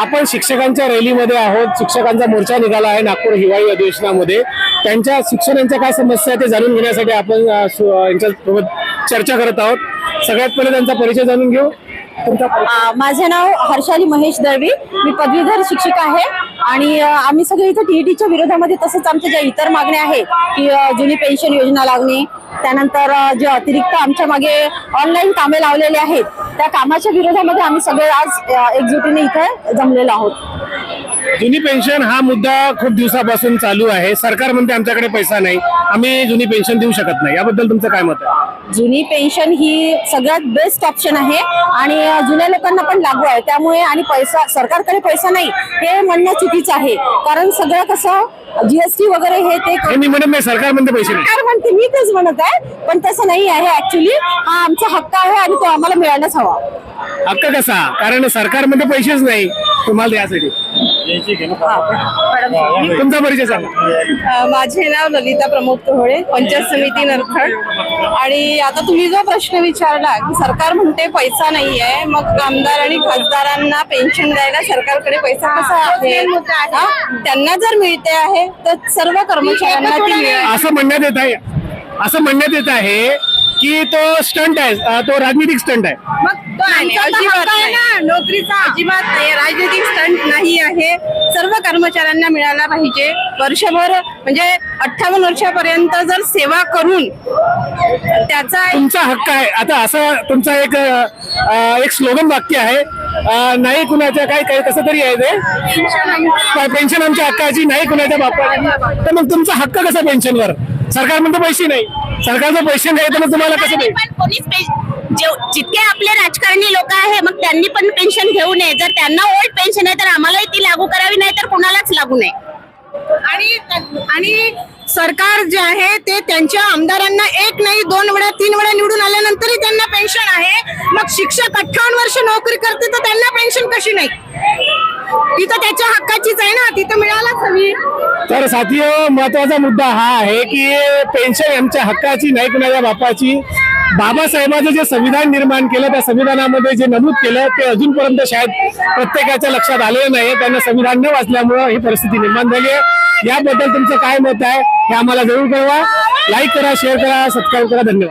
आपण शिक्षकांच्या रॅलीमध्ये आहोत। शिक्षकांचा मोर्चा निघाला आहे नागपूर हिवाळी अधिवेशनामध्ये। त्यांच्या शिक्षणाच्या काय समस्या ते जाणून घेण्यासाठी आपण यांच्यासोबत चर्चा करत आहोत। सगळ्यात पहिले त्यांचा परिचय जाणून घेऊ। माझे नाव हर्षाली महेश दळवी, मी पदवीधर शिक्षिका आहे आणि आम्ही सगळे इथे टीईटीच्या विरोधामध्ये तसंच आमच्या ज्या इतर मागण्या आहेत की जुनी पेन्शन योजना लागणे, त्यानंतर जे अतिरिक्त आमच्या मागे ऑनलाईन कामे लावलेले आहेत त्या कामाच्या विरोधामध्ये आम्ही सगळे आज एकजुटीने इथे जमलेलो आहोत। जुनी पेन्शन हा मुद्दा खूप दिवसापासून चालू आहे। सरकार म्हणते आमच्याकडे पैसा नाही, आम्ही जुनी पेन्शन देऊ शकत नाही, याबद्दल तुमचं काय मत आहे? जुनी पेन्शन ही सगळ्यात बेस्ट ऑप्शन आहे आणि जुन्या लोकांना पण लागू आहे, त्यामुळे आणि पैसा सरकारकडे पैसा नाही हे म्हणणं चुकीचं आहे। कारण सगळं कसं जीएसटी वगैरे हे मी म्हणत नाही, सरकार म्हणते पैसे नाही। सरकार म्हणते, मी तेच म्हणत आहे, पण तसं नाही आहे। ऍक्च्युली हा आमचा हक्क आहे आणि तो आम्हाला मिळायलाच हवा। हक्क कसा? कारण सरकारमध्ये पैसेच नाही तुम्हाला द्यासाठी। तुमचा परिचय सांगा। माझे नाव ललिता प्रमोद कोहळे, पंचायत समिती नरखड। आणि आता तुम्ही जो प्रश्न विचारला की सरकार म्हणते पैसा नाहीये, मग आमदार आणि खासदारांना पेन्शन द्यायला सरकारकडे पैसा कसा आहे? त्यांना जर मिळते आहे तर सर्व कर्मचाऱ्यांना ती मिळेल असं म्हणण्यात येत आहे की तो स्टंट आहे, तो राजनीतिक स्टंट आहे। मग तो अजिबात नाही ना, नोकरीचा अजिबात नाही, राजनीतिक स्टंट नाही आहे। सर्व कर्मचाऱ्यांना मिळाला पाहिजे। वर्षभर म्हणजे 58 वर्षापर्यंत जर सेवा करून त्याचा तुमचा हक्क आहे। आता असं तुमचा एक स्लोगन वाक्य आहे, नाही कुणाच्या काय कसं तरी आहे ते, पेन्शन आमच्या हक्काची, नाही कुणाच्या बापाची। तर मग तुमचा हक्क कसा पेन्शनवर? सरकार म्हणतो पैसे नाही, सरकारचं पैसे नाही तर मग तुम्हाला कसं कोणीच जितके आपले राजकारणी लोक आहे मग त्यांनी पण पेन्शन घेऊ नये। जर त्यांना ओल्ड पेन्शन आहे तर आम्हालाही ती लागू करावी, नाही तर कोणालाच लागू नये। आणि सरकार जे आहे ते त्यांच्या आमदारांना 1 नाही 2 वेळा 3 वेळा निवडून आल्यानंतरही त्यांना पेन्शन आहे। मग शिक्षक 58 वर्ष नोकरी करते तर त्यांना पेन्शन कशी नाही? ती तर त्याच्या हक्काचीच आहे ना, ती तर मिळायलाच हवी। तर साथियो, महत्वाचा मुद्दा हा आहे की पेन्शन आमच्या हक्काची, नाही कुणाच्या बापाची। बाबासाहेबांचं जे संविधान निर्माण केलं त्या संविधानामध्ये जे नमूद केलं ते अजूनपर्यंत शायद प्रत्येकाच्या लक्षात आलेलं नाही। त्यांना संविधान न वाचल्यामुळे ही परिस्थिती निर्माण झाली आहे। याबद्दल तुमचं काय मत आहे हे आम्हाला जरूर कळवा। लाईक करा, शेअर करा, सबस्क्राईब करा। धन्यवाद।